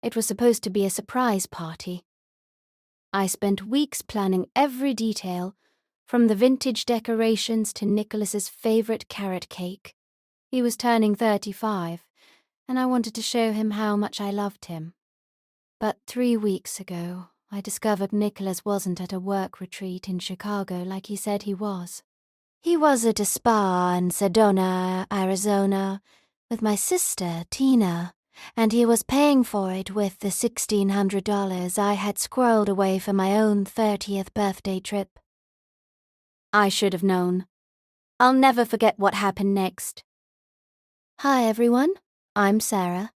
It was supposed to be a surprise party. I spent weeks planning every detail, from the vintage decorations to Nicholas's favorite carrot cake. He was turning 35, and I wanted to show him how much I loved him. But 3 weeks ago, I discovered Nicholas wasn't at a work retreat in Chicago like he said he was. He was at a spa in Sedona, Arizona, with my sister, Tina, and he was paying for it with the $1,600 I had squirreled away for my own 30th birthday trip. I should have known. I'll never forget what happened next. Hi everyone, I'm Sarah,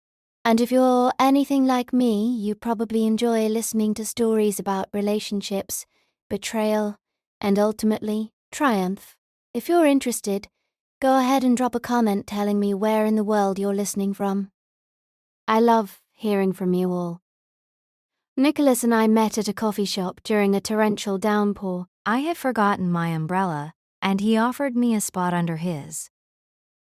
and if you're anything like me, you probably enjoy listening to stories about relationships, betrayal, and ultimately, triumph. If you're interested, go ahead and drop a comment telling me where in the world you're listening from. I love hearing from you all. Nicholas and I met at a coffee shop during a torrential downpour. I had forgotten my umbrella, and he offered me a spot under his.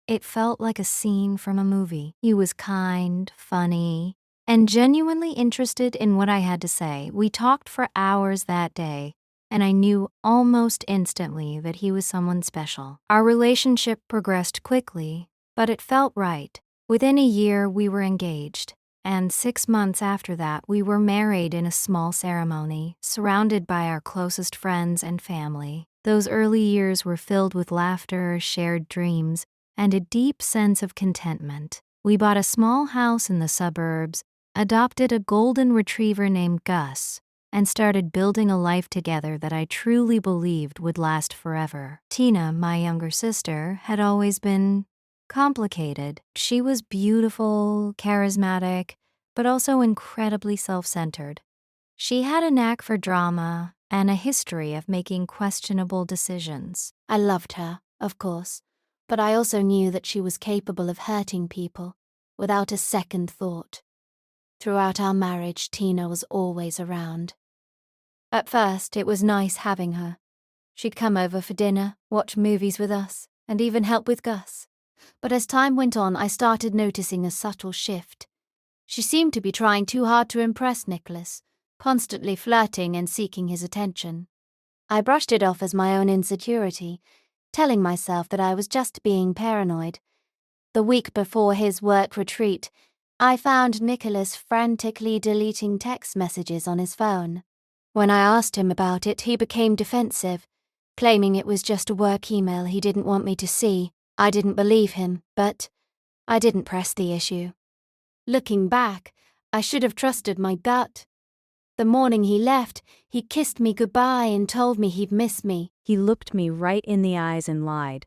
It felt like a scene from a movie. He was kind, funny, and genuinely interested in what I had to say. We talked for hours that day, and I knew almost instantly that he was someone special. Our relationship progressed quickly, but it felt right. Within a year, we were engaged, and 6 months after that, we were married in a small ceremony, surrounded by our closest friends and family. Those early years were filled with laughter, shared dreams, and a deep sense of contentment. We bought a small house in the suburbs, adopted a golden retriever named Gus, and started building a life together that I truly believed would last forever. Tina, my younger sister, had always been complicated. She was beautiful, charismatic, but also incredibly self-centered. She had a knack for drama and a history of making questionable decisions. I loved her, of course, but I also knew that she was capable of hurting people without a second thought. Throughout our marriage, Tina was always around. At first, it was nice having her. She'd come over for dinner, watch movies with us, and even help with Gus. But as time went on, I started noticing a subtle shift. She seemed to be trying too hard to impress Nicholas, constantly flirting and seeking his attention. I brushed it off as my own insecurity, telling myself that I was just being paranoid. The week before his work retreat, I found Nicholas frantically deleting text messages on his phone. When I asked him about it, he became defensive, claiming it was just a work email he didn't want me to see. I didn't believe him, but I didn't press the issue. Looking back, I should have trusted my gut. The morning he left, he kissed me goodbye and told me he'd miss me. He looked me right in the eyes and lied.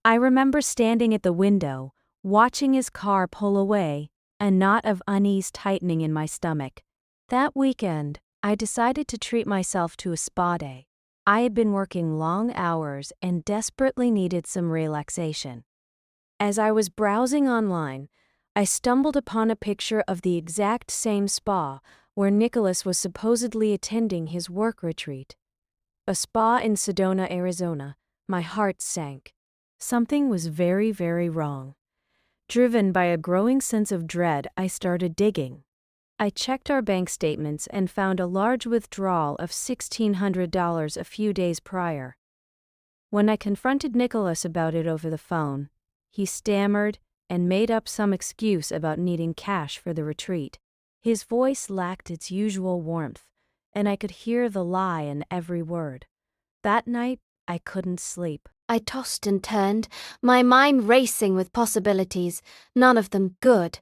I remember standing at the window, watching his car pull away, a knot of unease tightening in my stomach. That weekend, I decided to treat myself to a spa day. I had been working long hours and desperately needed some relaxation. As I was browsing online, I stumbled upon a picture of the exact same spa where Nicholas was supposedly attending his work retreat. A spa in Sedona, Arizona. My heart sank. Something was very, very wrong. Driven by a growing sense of dread, I started digging. I checked our bank statements and found a large withdrawal of $1,600 a few days prior. When I confronted Nicholas about it over the phone, he stammered and made up some excuse about needing cash for the retreat. His voice lacked its usual warmth, and I could hear the lie in every word. That night, I couldn't sleep. I tossed and turned, my mind racing with possibilities, none of them good.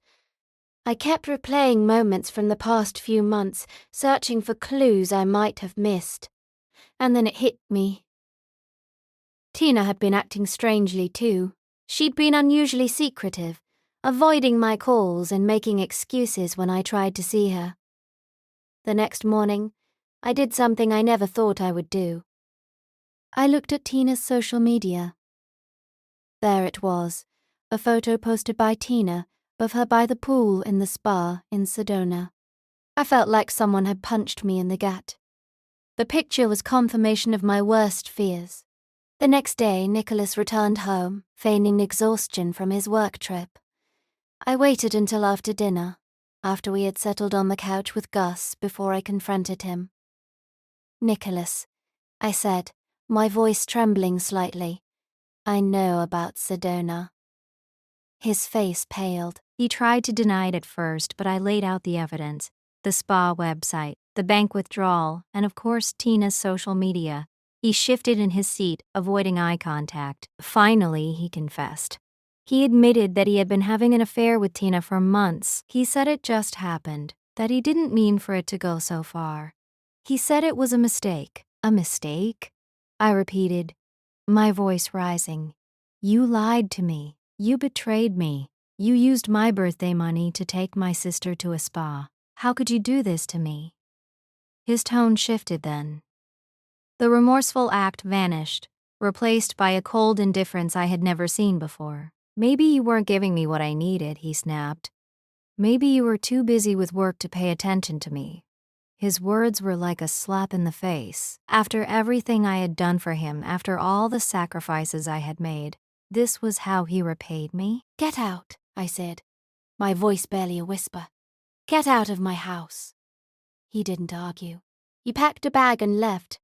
I kept replaying moments from the past few months, searching for clues I might have missed. And then it hit me. Tina had been acting strangely too. She'd been unusually secretive, avoiding my calls and making excuses when I tried to see her. The next morning, I did something I never thought I would do. I looked at Tina's social media. There it was, a photo posted by Tina of her by the pool in the spa in Sedona. I felt like someone had punched me in the gut. The picture was confirmation of my worst fears. The next day, Nicholas returned home, feigning exhaustion from his work trip. I waited until after dinner. after we had settled on the couch with Gus before I confronted him. "Nicholas," I said, my voice trembling slightly, "I know about Sedona." His face paled. He tried to deny it at first, but I laid out the evidence: the spa website, the bank withdrawal, and of course Tina's social media. He shifted in his seat, avoiding eye contact. Finally, he confessed. He admitted that he had been having an affair with Tina for months. He said it just happened, that he didn't mean for it to go so far. He said it was a mistake. A mistake? I repeated, my voice rising. You lied to me. You betrayed me. You used my birthday money to take my sister to a spa. How could you do this to me? His tone shifted then. The remorseful act vanished, replaced by a cold indifference I had never seen before. Maybe you weren't giving me what I needed, he snapped. Maybe you were too busy with work to pay attention to me. His words were like a slap in the face. After everything I had done for him, after all the sacrifices I had made, this was how he repaid me? "Get out," I said, my voice barely a whisper. "Get out of my house." He didn't argue. He packed a bag and left,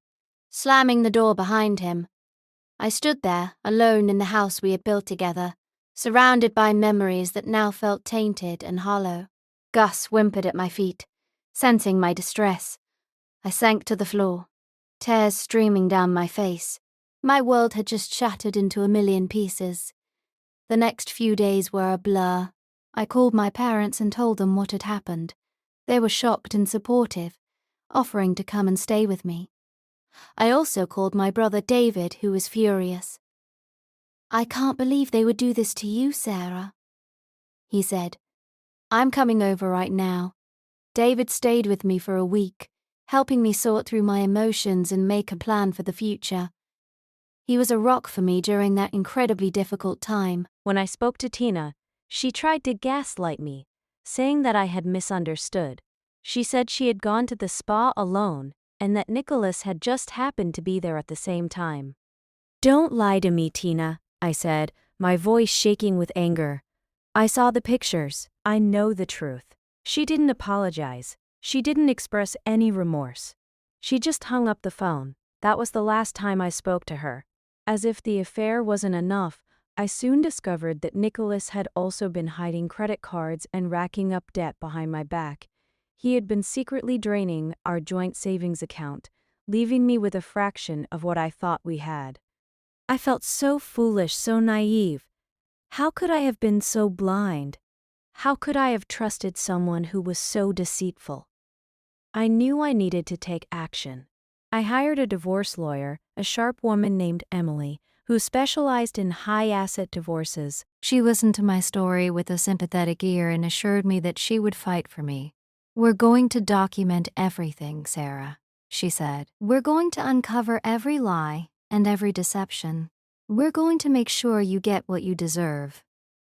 slamming the door behind him. I stood there, alone in the house we had built together, surrounded by memories that now felt tainted and hollow. Gus whimpered at my feet, sensing my distress. I sank to the floor, tears streaming down my face. My world had just shattered into a million pieces. The next few days were a blur. I called my parents and told them what had happened. They were shocked and supportive, offering to come and stay with me. I also called my brother David, who was furious. "I can't believe they would do this to you, Sarah," he said. "I'm coming over right now." David stayed with me for a week, helping me sort through my emotions and make a plan for the future. He was a rock for me during that incredibly difficult time. When I spoke to Tina, she tried to gaslight me, saying that I had misunderstood. She said she had gone to the spa alone and that Nicholas had just happened to be there at the same time. "Don't lie to me, Tina," I said, my voice shaking with anger. "I saw the pictures. I know the truth." She didn't apologize. She didn't express any remorse. She just hung up the phone. That was the last time I spoke to her. As if the affair wasn't enough, I soon discovered that Nicholas had also been hiding credit cards and racking up debt behind my back. He had been secretly draining our joint savings account, leaving me with a fraction of what I thought we had. I felt so foolish, so naive. How could I have been so blind? How could I have trusted someone who was so deceitful? I knew I needed to take action. I hired a divorce lawyer, a sharp woman named Emily, who specialized in high-asset divorces. She listened to my story with a sympathetic ear and assured me that she would fight for me. "We're going to document everything, Sarah," she said. "We're going to uncover every lie and every deception. We're going to make sure you get what you deserve."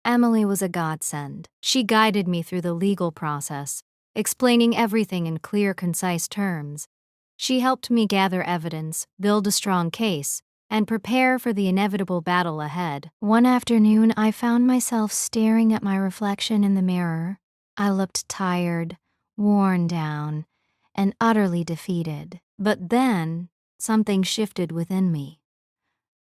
Emily was a godsend. She guided me through the legal process, explaining everything in clear, concise terms. She helped me gather evidence, build a strong case, and prepare for the inevitable battle ahead. One afternoon, I found myself staring at my reflection in the mirror. I looked tired, worn down, and utterly defeated. But then, something shifted within me.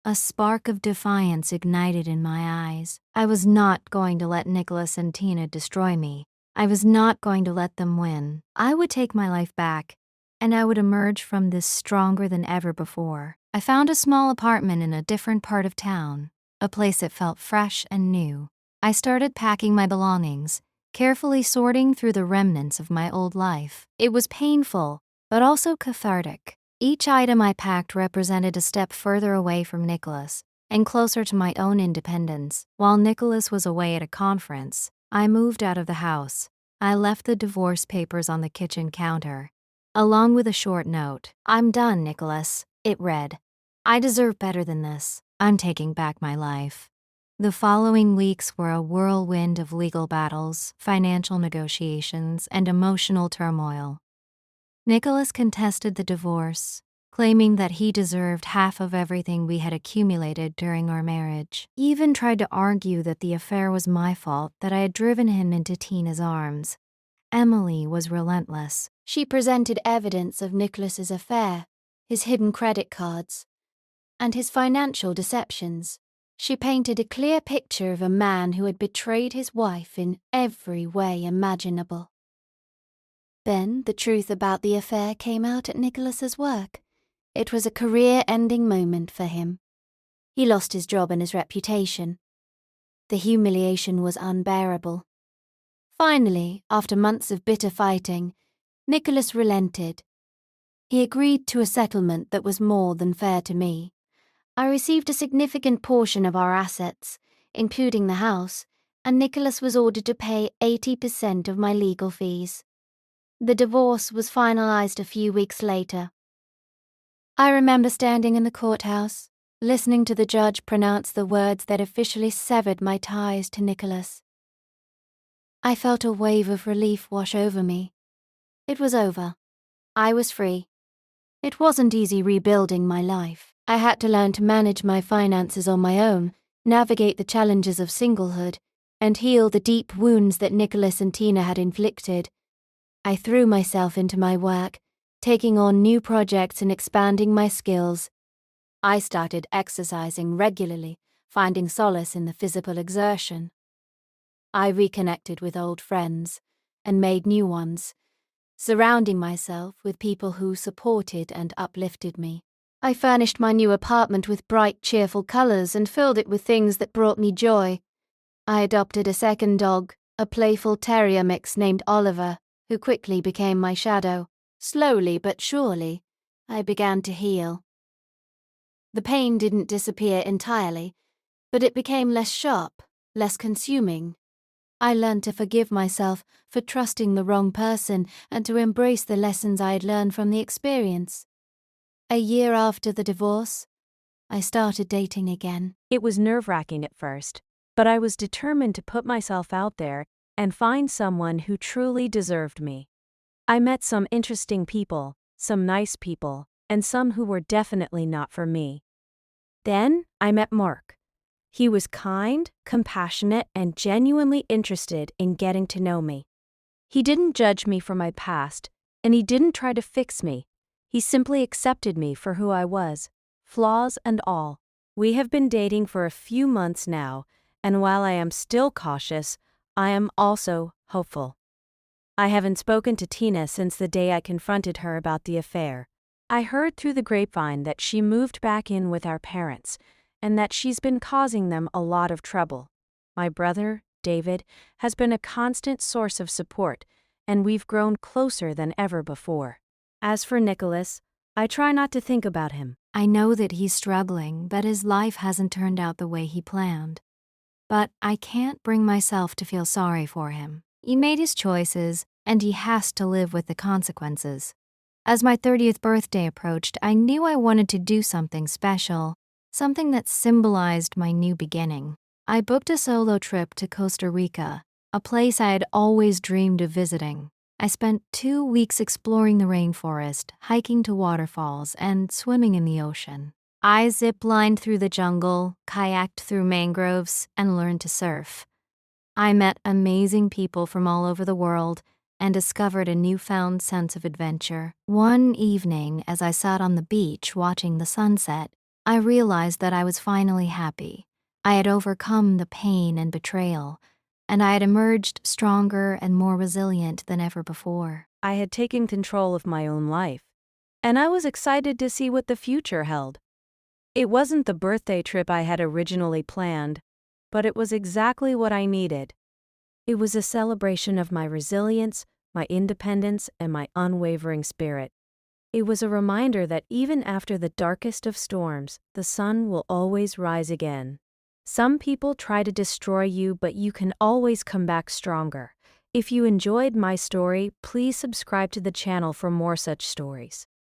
A spark of defiance ignited in my eyes. I was not going to let Nicholas and Tina destroy me. I was not going to let them win. I would take my life back, and I would emerge from this stronger than ever before. I found a small apartment in a different part of town, a place that felt fresh and new. I started packing my belongings, carefully sorting through the remnants of my old life. It was painful, but also cathartic. Each item I packed represented a step further away from Nicholas and closer to my own independence. While Nicholas was away at a conference, I moved out of the house. I left the divorce papers on the kitchen counter, along with a short note. "I'm done, Nicholas," it read. "I deserve better than this. I'm taking back my life." The following weeks were a whirlwind of legal battles, financial negotiations, and emotional turmoil. Nicholas contested the divorce, claiming that he deserved half of everything we had accumulated during our marriage. He even tried to argue that the affair was my fault, that I had driven him into Tina's arms. Emily was relentless. She presented evidence of Nicholas's affair, his hidden credit cards, and his financial deceptions. She painted a clear picture of a man who had betrayed his wife in every way imaginable. Then the truth about the affair came out at Nicholas's work. It was a career-ending moment for him. He lost his job and his reputation. The humiliation was unbearable. Finally, after months of bitter fighting, Nicholas relented. He agreed to a settlement that was more than fair to me. I received a significant portion of our assets, including the house, and Nicholas was ordered to pay 80% of my legal fees. The divorce was finalized a few weeks later. I remember standing in the courthouse, listening to the judge pronounce the words that officially severed my ties to Nicholas. I felt a wave of relief wash over me. It was over. I was free. It wasn't easy rebuilding my life. I had to learn to manage my finances on my own, navigate the challenges of singlehood, and heal the deep wounds that Nicholas and Tina had inflicted. I threw myself into my work, taking on new projects and expanding my skills. I started exercising regularly, finding solace in the physical exertion. I reconnected with old friends and made new ones, surrounding myself with people who supported and uplifted me. I furnished my new apartment with bright, cheerful colors and filled it with things that brought me joy. I adopted a second dog, a playful terrier mix named Oliver, who quickly became my shadow. Slowly but surely, I began to heal. The pain didn't disappear entirely, but it became less sharp, less consuming. I learned to forgive myself for trusting the wrong person and to embrace the lessons I had learned from the experience. A year after the divorce, I started dating again. It was nerve-wracking at first, but I was determined to put myself out there and find someone who truly deserved me. I met some interesting people, some nice people, and some who were definitely not for me. Then I met Mark. He was kind, compassionate, and genuinely interested in getting to know me. He didn't judge me for my past, and he didn't try to fix me. He simply accepted me for who I was, flaws and all. We have been dating for a few months now, and while I am still cautious, I am also hopeful. I haven't spoken to Tina since the day I confronted her about the affair. I heard through the grapevine that she moved back in with our parents, and that she's been causing them a lot of trouble. My brother, David, has been a constant source of support, and we've grown closer than ever before. As for Nicholas, I try not to think about him. I know that he's struggling, that his life hasn't turned out the way he planned. But I can't bring myself to feel sorry for him. He made his choices, and he has to live with the consequences. As my 30th birthday approached, I knew I wanted to do something special, something that symbolized my new beginning. I booked a solo trip to Costa Rica, a place I had always dreamed of visiting. I spent 2 weeks exploring the rainforest, hiking to waterfalls, and swimming in the ocean. I zip-lined through the jungle, kayaked through mangroves, and learned to surf. I met amazing people from all over the world and discovered a newfound sense of adventure. One evening, as I sat on the beach watching the sunset, I realized that I was finally happy. I had overcome the pain and betrayal, and I had emerged stronger and more resilient than ever before. I had taken control of my own life, and I was excited to see what the future held. It wasn't the birthday trip I had originally planned, but it was exactly what I needed. It was a celebration of my resilience, my independence, and my unwavering spirit. It was a reminder that even after the darkest of storms, the sun will always rise again. Some people try to destroy you, but you can always come back stronger. If you enjoyed my story, please subscribe to the channel for more such stories.